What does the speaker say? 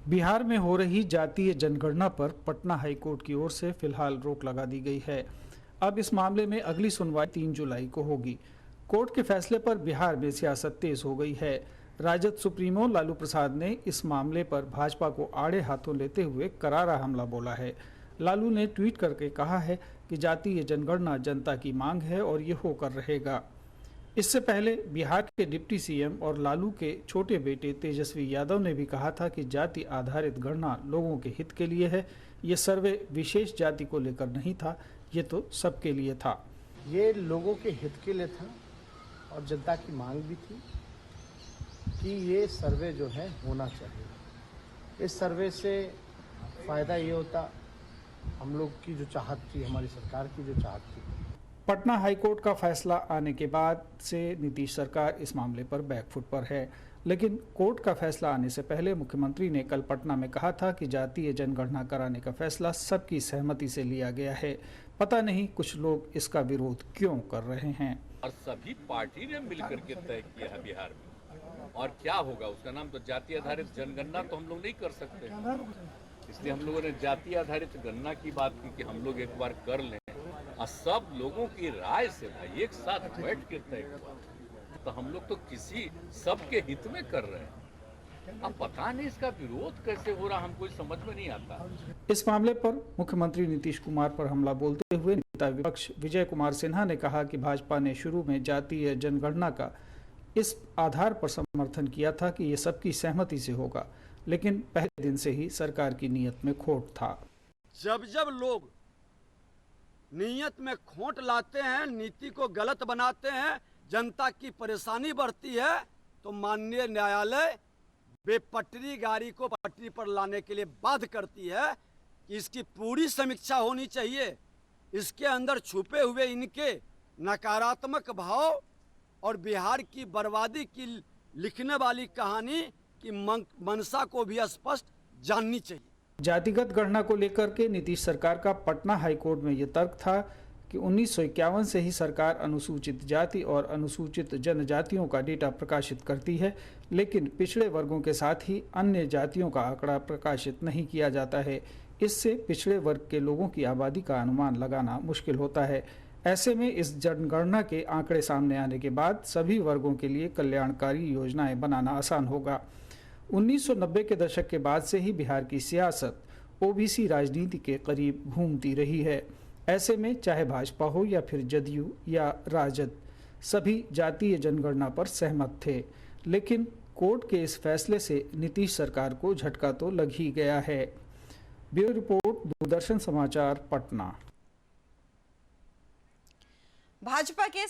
बिहार में हो रही जातीय जनगणना पर पटना हाईकोर्ट की ओर से फिलहाल रोक लगा दी गई है। अब इस मामले में अगली सुनवाई 3 जुलाई को होगी। कोर्ट के फैसले पर बिहार में सियासत तेज हो गई है। राजद सुप्रीमो लालू प्रसाद ने इस मामले पर भाजपा को आड़े हाथों लेते हुए करारा हमला बोला है। लालू ने ट्वीट करके कहा है कि जातीय जनगणना जनता की मांग है और ये होकर रहेगा। इससे पहले बिहार के डिप्टी सीएम और लालू के छोटे बेटे तेजस्वी यादव ने भी कहा था कि जाति आधारित गणना लोगों के हित के लिए है। ये सर्वे विशेष जाति को लेकर नहीं था, ये तो सबके लिए था। ये लोगों के हित के लिए था और जनता की मांग भी थी कि ये सर्वे जो है होना चाहिए। इस सर्वे से फ़ायदा ये होता, हम लोग की जो चाहत थी, हमारी सरकार की जो चाहत थी। पटना हाईकोर्ट का फैसला आने के बाद से नीतीश सरकार इस मामले पर बैकफुट पर है। लेकिन कोर्ट का फैसला आने से पहले मुख्यमंत्री ने कल पटना में कहा था कि जातीय जनगणना कराने का फैसला सबकी सहमति से लिया गया है। पता नहीं कुछ लोग इसका विरोध क्यों कर रहे हैं। और सभी पार्टी ने मिलकर के तय किया है बिहार में, और क्या होगा उसका नाम तो जाति आधारित जनगणना तो हम लोग नहीं कर सकते। इसलिए हम लोगों ने जाति आधारित गणना की बात की कि हम लोग एक बार कर लें और सब लोगों की राय से भाई एक साथ बैठ के तय हुआ। तो हम लोग तो किसी सबके हित में कर रहे हैं। अब पता नहीं इसका विरोध कैसे हो रहा, हमको समझ में नहीं आता। इस मामले पर मुख्यमंत्री नीतीश कुमार पर हमला बोलते हुए नेता विपक्ष विजय कुमार सिन्हा ने कहा कि भाजपा ने शुरू में जातीय जनगणना का इस आधार पर समर्थन किया था कि ये सबकी सहमति से होगा, लेकिन पहले दिन से ही सरकार की नीयत में खोट था। जब जब लोग नीयत में खोट लाते हैं, नीति को गलत बनाते हैं, जनता की परेशानी बढ़ती है, तो माननीय न्यायालय बेपटरी गाड़ी को पटरी पर लाने के लिए बाध्य करती है कि इसकी पूरी समीक्षा होनी चाहिए। इसके अंदर छुपे हुए इनके नकारात्मक भाव और बिहार की बर्बादी की लिखने वाली कहानी की मंशा को भी स्पष्ट जाननी चाहिए। जातिगत गणना को लेकर के नीतीश सरकार का पटना हाईकोर्ट में ये तर्क था कि 1951 से ही सरकार अनुसूचित जाति और अनुसूचित जनजातियों का डेटा प्रकाशित करती है, लेकिन पिछड़े वर्गों के साथ ही अन्य जातियों का आंकड़ा प्रकाशित नहीं किया जाता है। इससे पिछड़े वर्ग के लोगों की आबादी का अनुमान लगाना मुश्किल होता है। ऐसे में इस जनगणना के आंकड़े सामने आने के बाद सभी वर्गों के लिए कल्याणकारी योजनाएं बनाना आसान होगा। 1990 के दशक के बाद से ही बिहार की सियासत ओबीसी राजनीति के करीब घूमती रही है। ऐसे में चाहे भाजपा हो या फिर जदयू या राजद, सभी जातीय जनगणना पर सहमत थे। लेकिन कोर्ट के इस फैसले से नीतीश सरकार को झटका तो लग ही गया है। ब्यूरो रिपोर्ट, दूरदर्शन समाचार, पटना। भाजपा के